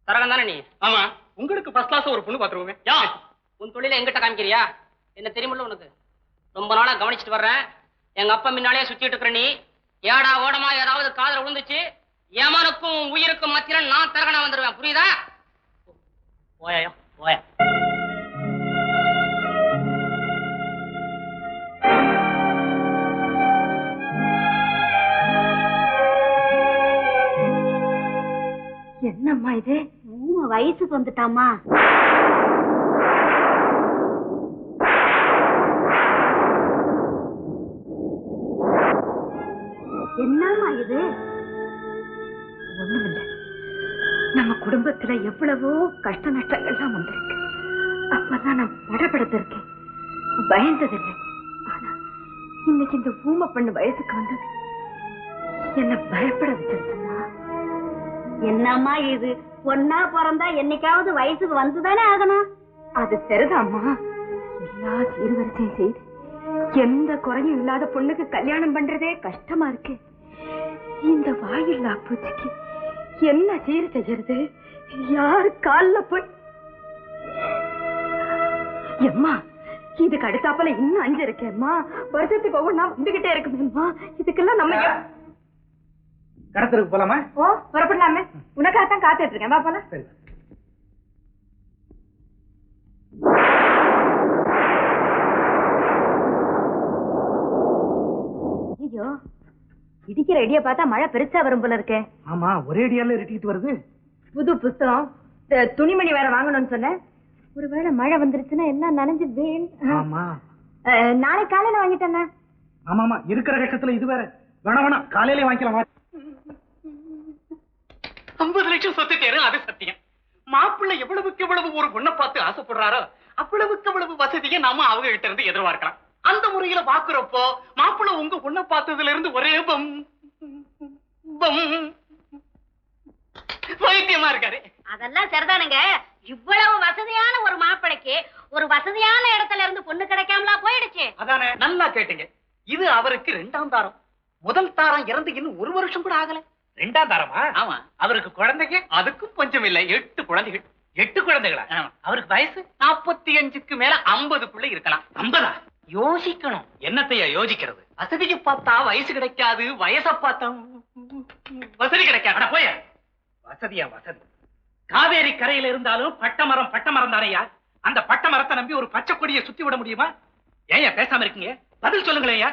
தரகன் தானே நீ? ஆமா, உங்களுக்கு ஃபர்ஸ்ட் கிளாஸ் ஒரு பொண்ணு பாத்துருவோமே. யா, உன் தொழில எங்கிட்ட காமிக்கிறியா? என்ன தெரியுமில்ல உனக்கு? ரொம்ப நாளா கவனிச்சுட்டு வர்றேன். எங்க அப்பா முன்னாலே சுத்திட்டு இருக்கிற நீ ஏடா ஓடமா ஏதாவது காதல விழுந்துச்சு, ஏமானுக்கும் உயிருக்கும் மத்தியில நான் தரகனா வந்துருவேன். புரியுதா? போயா போயா. என்னம்மா இது? வயசுக்கு வந்துட்டாமா? என்னம்மா இது? ஒண்ணுமில்ல, நம்ம குடும்பத்துல எவ்வளவோ கஷ்ட நஷ்டங்கள்லாம் வந்திருக்கு. அப்பதான் நான் படபடத்திருக்கேன், பயந்ததில்லை. ஆனா இன்னைக்கு இந்த ஊமை பண்ண வயசுக்கு வந்தது என்ன பயப்பட வச்சிருச்சுமா. என்னம்மா இது? பொண்ணா பிறந்தா என்னைக்காவது வயசுக்கு வந்துதானே ஆகணும். அது சரிதாம்மா. எல்லா சீர்வரிசையும் செய்து எந்த குறையும் இல்லாத பொண்ணுக்கு கல்யாணம் பண்றதே கஷ்டமா இருக்கு. இந்த வாயில்லா பூச்சிக்கு என்ன சீர் செய்யறது? யாரு கால்ல போய்? எம்மா, இதுக்கு அடுத்தாப்பல இன்னும் 5 இருக்கேம்மா. வருஷத்துக்கு ஒவ்வொன்னா வந்துகிட்டே இருக்குமேம்மா. இதுக்கெல்லாம் நம்ம கடத்தருக்கு போலாமா? ஓ, புறப்படலாமே. உனக்காகத்தான் காத்துட்டு இருக்கேன். வா போலாம். சரி. ஐயோ, இடிக்கிற இடிய பார்த்தா மழை பெருசா வரும் போல இருக்கே. ஆமா, ஒரே அடியால இருட்டிட்டு வருது. புது புஸ்தகம், துணிமணி வேற வாங்கணும்னு சொன்னேன். ஒருவேளை மழை வந்துருச்சுன்னா எல்லாம் நனைஞ்சு வேணும். ஆமா நாளை காலையில வாங்கிட்டேண்ணா. ஆமா ஆமா, இருக்கிற கஷ்டத்துல இது வேற. வேணா காலையிலே வாங்கிக்கலாம். 50 லட்சம் சொத்து தேரும், அது சத்தியம். மாப்பிள்ளை எவ்வளவுக்கு எவ்வளவு ஒரு பொண்ணை பார்த்து ஆசைப்படுறாரோ அவ்வளவுக்கு எவ்வளவு வசதியை நாம அவங்க கிட்ட இருந்து எதிர்பார்க்கலாம். அந்த முறையில பாக்குறப்போ மாப்பிள்ளை உங்க பொண்ணை பார்த்ததுல இருந்து ஒரே வைத்தியமா இருக்காரு. அதெல்லாம் சரிதானுங்க. இவ்வளவு வசதியான ஒரு மாப்பிளைக்கு ஒரு வசதியான இடத்துல இருந்து பொண்ணு கிடைக்காமலா போயிடுச்சு? அதானே, நல்லா கேட்டீங்க. இது அவருக்கு 2ஆம் தாரம். முதல் தாரம் இறந்து இன்னும் 1 வருஷம் கூட ஆகல. 2ஆம் தாரமா? ஆமா. அவருக்கு குழந்தைங்க? அதுக்கும் கொஞ்சம் இல்ல, 8 குழந்தைகள். 8 குழந்தைகளா? அவருக்கு வயசு 45க்கு மேல 50க்குள்ள இருக்கலாம். 50? யோசிக்கணும். என்னத்தையா யோசிக்கிறது? வசதிக்கு பார்த்தா வயசு கிடைக்காது, வயசை பார்த்தா வசதி கிடைக்காது. போய வசதியா வசதி. காவேரி கரையில இருந்தாலும் பட்டமரம் தானையா? அந்த பட்டமரத்தை நம்பி ஒரு பச்சை கொடியை சுத்தி விட முடியுமா? ஏன் பேசாம இருக்கீங்க? பதில் சொல்லுங்களேன்.